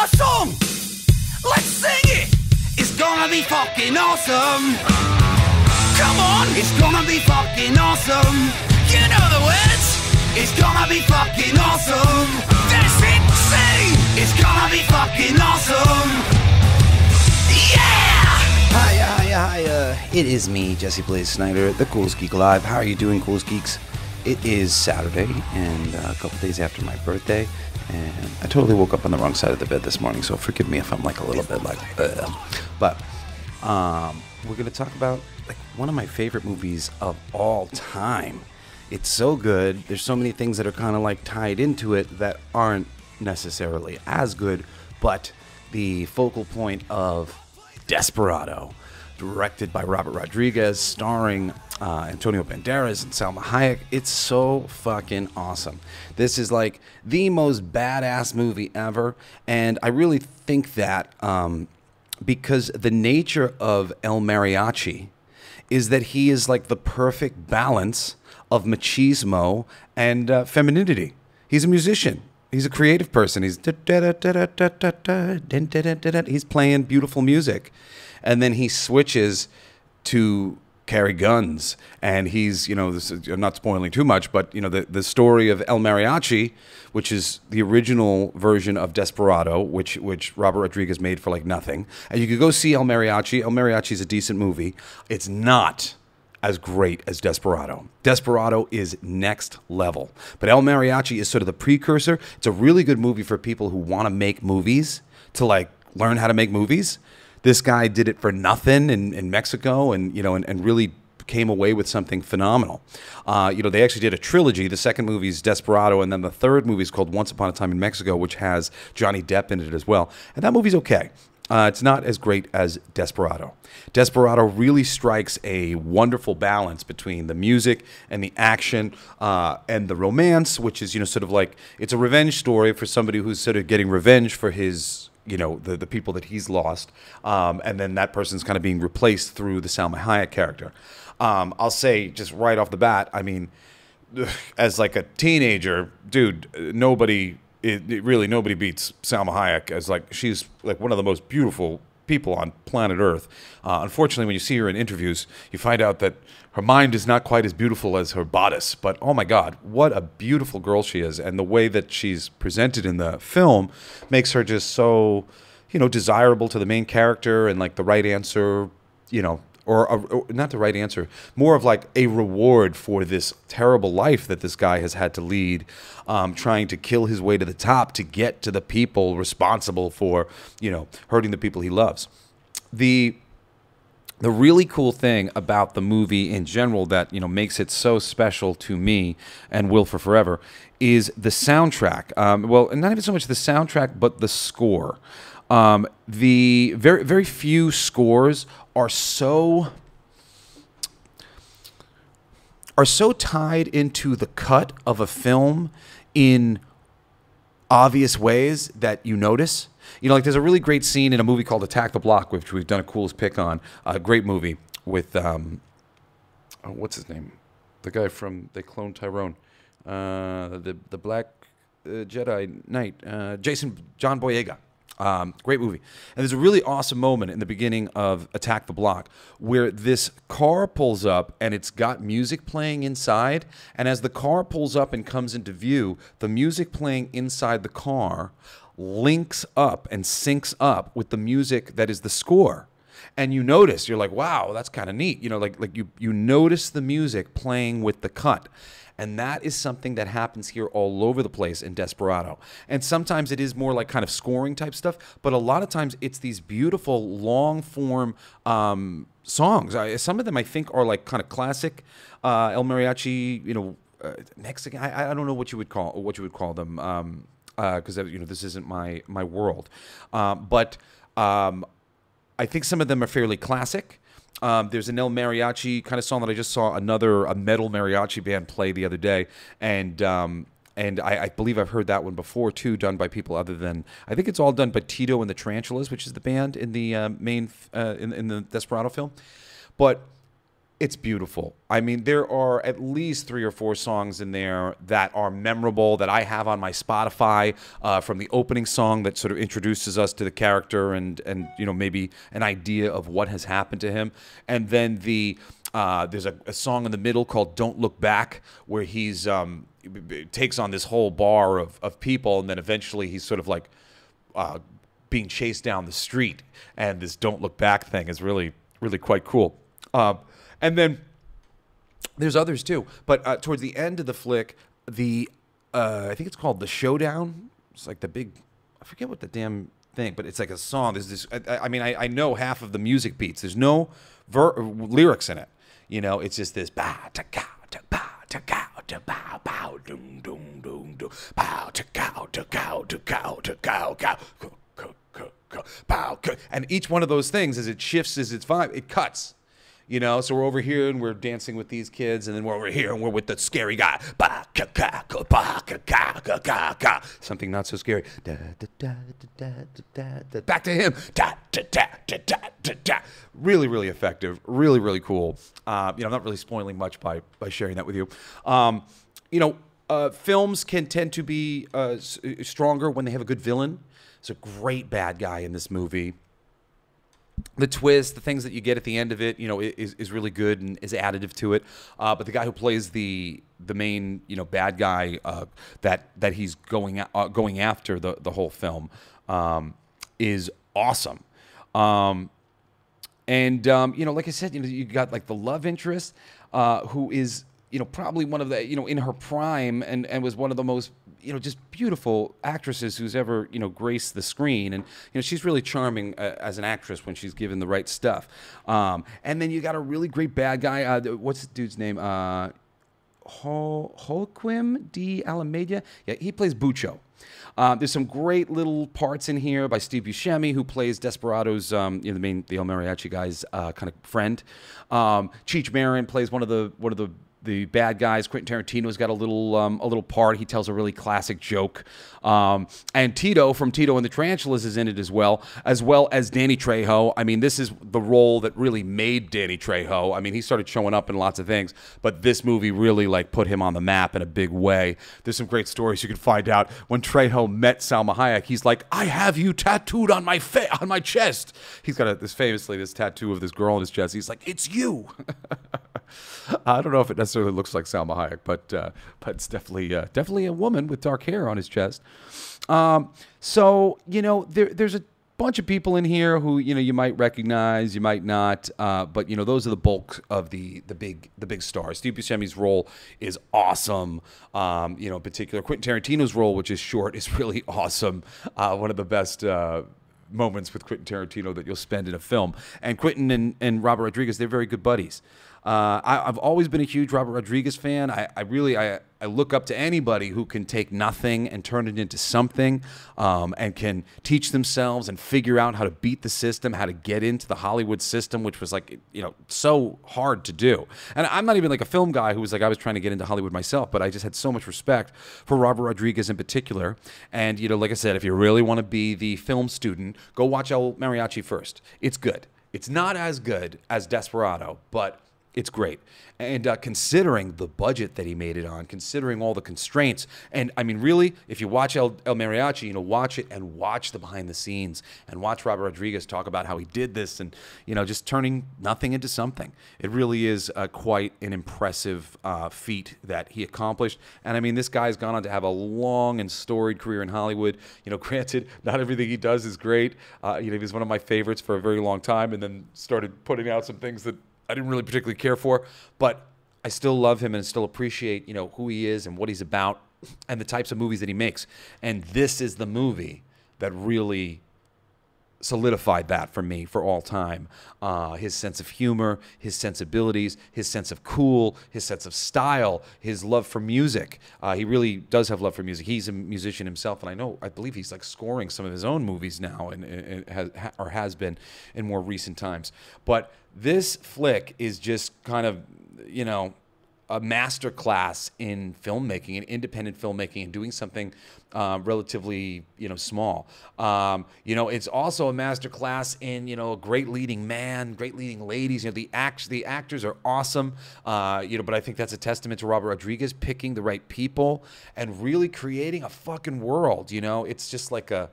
our song. Let's sing it. It's gonna be fucking awesome. Come on, it's gonna be fucking awesome. You know the words. It's gonna be fucking awesome. That's it, sing. It's gonna be fucking awesome. Yeah! Hi. It is me, Jesse Blaze Snider, the Coolest Geek Alive. How are you doing, Coolest Geeks? It is Saturday and a couple days after my birthday, and I totally woke up on the wrong side of the bed this morning, so forgive me if I'm like a little bit like, but we're gonna talk about like one of my favorite movies of all time. It's so good. There's so many things that are kind of like tied into it that aren't necessarily as good, but the focal point of Desperado, directed by Robert Rodriguez, starring Antonio Banderas and Salma Hayek. It's so fucking awesome. This is like the most badass movie ever, and I really think that because the nature of El Mariachi is that he is like the perfect balance of machismo and femininity. He's a musician. He's a creative person. He's playing beautiful music, and then he switches to carry guns. And he's, you know, this is, I'm not spoiling too much, but you know, the story of El Mariachi, which is the original version of Desperado, which Robert Rodriguez made for like nothing. And you could go see El Mariachi. El Mariachi is a decent movie. It's not as great as Desperado. Desperado is next level. But El Mariachi is sort of the precursor. It's a really good movie for people who want to make movies, to like learn how to make movies. This guy did it for nothing in Mexico, and you know, and really came away with something phenomenal. You know, they actually did a trilogy. The second movie is Desperado, and then the third movie is called Once Upon a Time in Mexico, which has Johnny Depp in it as well. And that movie's okay. It's not as great as Desperado. Desperado really strikes a wonderful balance between the music and the action and the romance, which is, you know, sort of like, it's a revenge story for somebody who's sort of getting revenge for his, you know, the people that he's lost. And then that person's kind of being replaced through the Salma Hayek character. I'll say just right off the bat, I mean, as like a teenager, dude, nobody beats Salma Hayek as like, she's like one of the most beautiful people on planet Earth. Unfortunately, when you see her in interviews, you find out that her mind is not quite as beautiful as her bodice. But oh my God, what a beautiful girl she is. And the way that she's presented in the film makes her just so, you know, desirable to the main character, and like the right answer, you know, or not the right answer, more of like a reward for this terrible life that this guy has had to lead, trying to kill his way to the top to get to the people responsible for, you know, hurting the people he loves. The really cool thing about the movie in general that, you know, makes it so special to me and will for forever is the soundtrack. Well, not even so much the soundtrack, but the score. The very few scores are so tied into the cut of a film in obvious ways that you notice. You know, like there's a really great scene in a movie called Attack the Block, which we've done a Coolest pick on. A great movie with what's his name? The guy from They Cloned Tyrone, the Black Jedi Knight, John Boyega. Great movie. And there's a really awesome moment in the beginning of Attack the Block where this car pulls up and it's got music playing inside. And as the car pulls up and comes into view, the music playing inside the car links up and syncs up with the music that is the score. And you notice, you're like, wow, that's kind of neat. You know, like you notice the music playing with the cut. And that is something that happens here all over the place in Desperado. And sometimes it is more like kind of scoring type stuff, but a lot of times it's these beautiful long form songs. Some of them I think are like kind of classic El Mariachi, you know, Mexican. I don't know what you would call them because you know, this isn't my world. But I think some of them are fairly classic. There's an El Mariachi kind of song that I just saw a metal mariachi band play the other day, and I believe I've heard that one before too, done by people other than, I think it's all done by Tito and the Tarantulas, which is the band in the in the Desperado film. But It's beautiful. I mean, there are at least 3 or 4 songs in there that are memorable that I have on my Spotify, from the opening song that sort of introduces us to the character and you know, maybe an idea of what has happened to him. And then there's a song in the middle called Don't Look Back, where he's takes on this whole bar of people, and then eventually he's sort of like being chased down the street. And this Don't Look Back thing is really, really quite cool. And then there's others too. But towards the end of the flick, I think it's called The Showdown. It's like the big, I forget what the damn thing, but it's like a song. There's this, I mean, I know half of the music beats. There's no lyrics in it. You know, it's just this ba ta ka ta ba ta ka ta ba bow dum dum dum dum bow ta cow ta cow ta cow ta cow cow. And each one of those things, as it shifts, as its vibe, it cuts. You know, so we're over here and we're dancing with these kids, and then we're over here and we're with the scary guy. Something not so scary. Back to him. Really, really effective. Really, really cool. You know, I'm not really spoiling much by sharing that with you. You know, films can tend to be stronger when they have a good villain. There's a great bad guy in this movie. The twist, the things that you get at the end of it, you know, is really good and is additive to it. But the guy who plays the main, you know, bad guy that he's going after the whole film is awesome. And you know, like I said, you know, you got like the love interest who is, you know, probably one of the, you know, in her prime and was one of the most, you know, just beautiful actresses who's ever, you know, graced the screen. And, you know, she's really charming as an actress when she's given the right stuff. And then you got a really great bad guy. What's the dude's name? Joaquim de Alameda. Yeah, he plays Bucho. There's some great little parts in here by Steve Buscemi, who plays Desperado's, you know, the El Mariachi guy's kind of friend. Cheech Marin plays one of the bad guys. Quentin Tarantino's got a little part. He tells a really classic joke. And Tito from Tito and the Tarantulas is in it as well as Danny Trejo. I mean, this is the role that really made Danny Trejo. I mean, he started showing up in lots of things, but this movie really like put him on the map in a big way. There's some great stories you can find out. When Trejo met Salma Hayek, he's like, "I have you tattooed on my chest." He's got this tattoo of this girl on his chest. He's like, "It's you." I don't know if it necessarily looks like Salma Hayek, but it's definitely a woman with dark hair on his chest. So, you know, there's a bunch of people in here who, you know, you might recognize, you might not, but you know, those are the bulk of the big stars. Steve Buscemi's role is awesome. You know, in particular, Quentin Tarantino's role, which is short, is really awesome. One of the best moments with Quentin Tarantino that you'll spend in a film. And Quentin and Robert Rodriguez, they're very good buddies. I've always been a huge Robert Rodriguez fan. I look up to anybody who can take nothing and turn it into something, and can teach themselves and figure out how to beat the system, how to get into the Hollywood system, which was like, you know, so hard to do. And I'm not even like a film guy who was like, I was trying to get into Hollywood myself, but I just had so much respect for Robert Rodriguez in particular. And, you know, like I said, if you really want to be the film student, go watch El Mariachi first. It's good. It's not as good as Desperado, but it's great. And considering the budget that he made it on, considering all the constraints, and I mean, really, if you watch El Mariachi, you know, watch it and watch the behind the scenes and watch Robert Rodriguez talk about how he did this and, you know, just turning nothing into something. It really is quite an impressive feat that he accomplished. And I mean, this guy's gone on to have a long and storied career in Hollywood. You know, granted, not everything he does is great. You know, he was one of my favorites for a very long time and then started putting out some things that I didn't really particularly care for, but I still love him and still appreciate, you know, who he is and what he's about and the types of movies that he makes. And this is the movie that really solidified that for me for all time. His sense of humor, his sensibilities, his sense of cool, his sense of style, his love for music. He really does have love for music. He's a musician himself, and I believe he's like scoring some of his own movies now, and has been in more recent times. But this flick is just kind of, you know, a master class in filmmaking, in independent filmmaking, and doing something relatively, small. It's also a master class in, a great leading man, great leading ladies. The actors are awesome. But I think that's a testament to Robert Rodriguez picking the right people and really creating a fucking world. It's just like a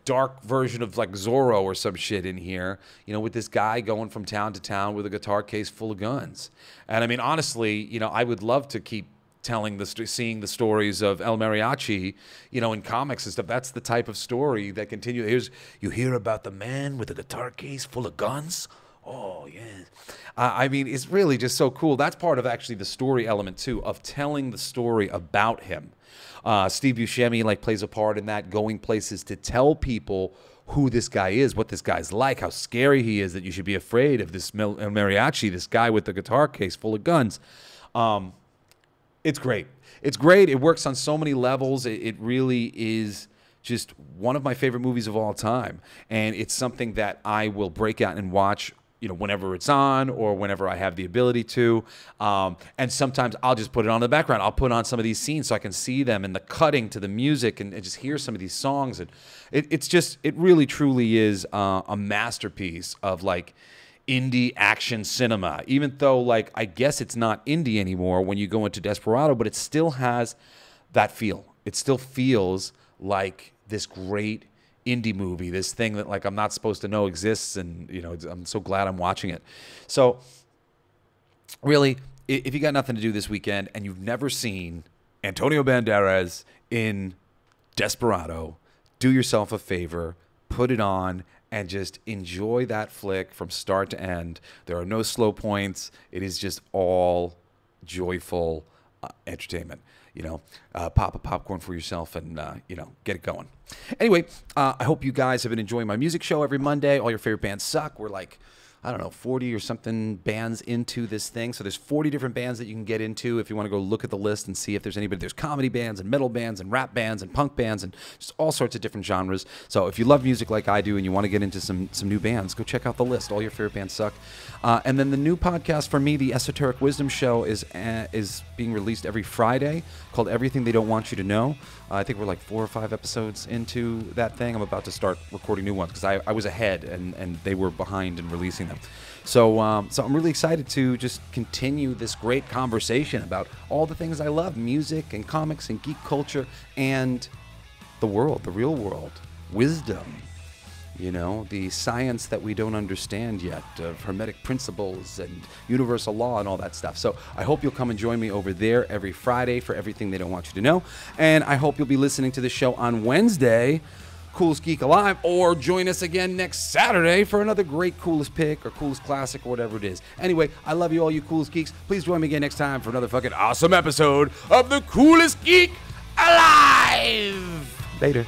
dark version of like Zorro or some shit in here, with this guy going from town to town with a guitar case full of guns. And I mean, honestly, I would love to keep seeing the stories of El Mariachi, in comics and stuff. That's the type of story that continues. You hear about the man with a guitar case full of guns. Oh, yeah. I mean, it's really just so cool. That's part of actually the story element, too, of telling the story about him. Steve Buscemi plays a part in that, going places to tell people who this guy is, what this guy's like, how scary he is, that you should be afraid of this mariachi, this guy with the guitar case full of guns. It's great. It's great. It works on so many levels. It really is just one of my favorite movies of all time. And it's something that I will break out and watch whenever it's on or whenever I have the ability to. And sometimes I'll just put it on in the background. I'll put on some of these scenes so I can see them and the cutting to the music and just hear some of these songs. And it really truly is a masterpiece of indie action cinema, even though I guess it's not indie anymore when you go into Desperado, but it still has that feel. It still feels like this great indie movie, this thing that I'm not supposed to know exists, and I'm so glad I'm watching it. So really, if you got nothing to do this weekend and you've never seen Antonio Banderas in Desperado, do yourself a favor, put it on, and just enjoy that flick from start to end. There are no slow points. It is just all joyful entertainment. Pop a popcorn for yourself and, get it going. Anyway, I hope you guys have been enjoying my music show every Monday. All your favorite bands suck. We're 40 or something bands into this thing. So there's 40 different bands that you can get into if you want to go look at the list and see if there's anybody. There's comedy bands and metal bands and rap bands and punk bands and just all sorts of different genres. So if you love music like I do and you want to get into some new bands, go check out the list. All your favorite bands suck. And then the new podcast for me, the Esoteric Wisdom Show, is being released every Friday, called Everything They Don't Want You to Know. I think we're 4 or 5 episodes into that thing. I'm about to start recording new ones because I was ahead and they were behind in releasing them. So I'm really excited to just continue this great conversation about all the things I love, music and comics and geek culture and the world, the real world, wisdom, the science that we don't understand yet of hermetic principles and universal law and all that stuff. So I hope you'll come and join me over there every Friday for Everything They Don't Want You to Know. And I hope you'll be listening to the show on Wednesday, Coolest Geek Alive, or join us again next Saturday for another great Coolest Pick or Coolest Classic or whatever it is. Anyway, I love you all, you Coolest Geeks. Please join me again next time for another fucking awesome episode of the Coolest Geek Alive. Later.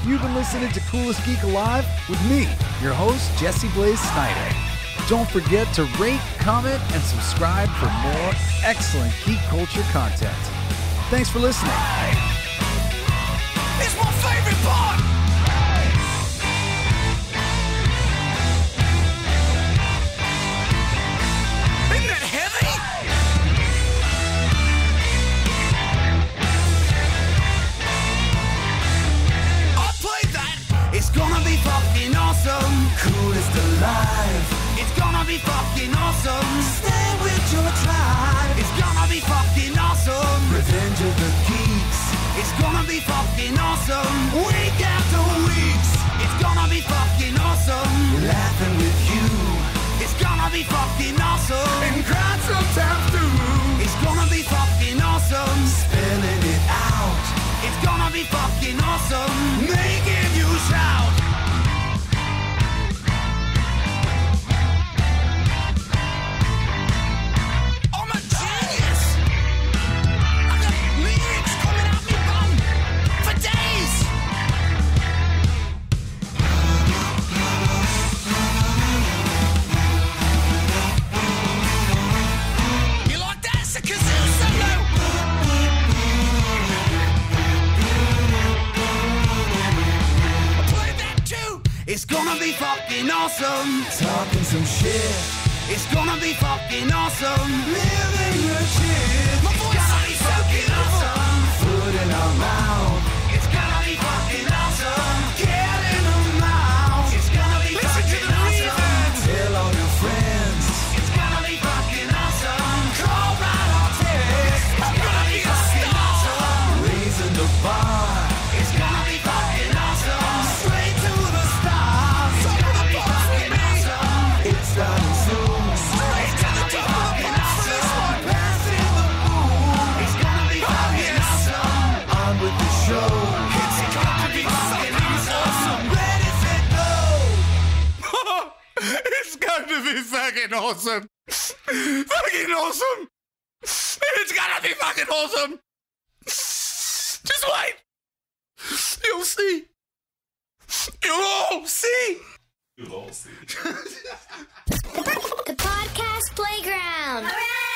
You've been listening to Coolest Geek Alive with me, your host, Jesse Blaze Snider. Don't forget to rate, comment, and subscribe for more excellent geek culture content. Thanks for listening. It's my favorite part! Isn't that heavy? I'll play that! It's gonna be fucking awesome! Coolest alive! It's gonna be fucking awesome! Stay with your tribe! It's gonna be fucking awesome! Revenge of the Geeks! It's gonna be fucking awesome! Week after weeks! It's gonna be fucking awesome! Laughing with you! It's gonna be fucking awesome! And crying sometimes too! It's gonna be fucking awesome! Spelling it out! It's gonna be fucking awesome! Making you shout! It's gonna be fucking awesome. Talking some shit. It's gonna be fucking awesome. Living the shit. My voice is fucking awesome. Food in our mouth. It's gonna be fucking awesome. Get in the mouth. It's gonna be fucking awesome. Tell all your friends. It's gonna be fucking awesome. Call right or text. It's gonna be fucking awesome. Raising the bar. It's gonna be fucking awesome. Straight to the stars. It's gonna be fucking awesome. It's starting soon. It's gonna be fucking awesome. Passing the moon. It's gonna be fucking awesome. On with the show. It's gonna be fucking awesome. Ready, set, go. It's going to be fucking awesome. Fucking awesome. It's gonna be fucking awesome. Just wait. You'll see. You'll all see. You'll all see. The podcast playground. Hooray!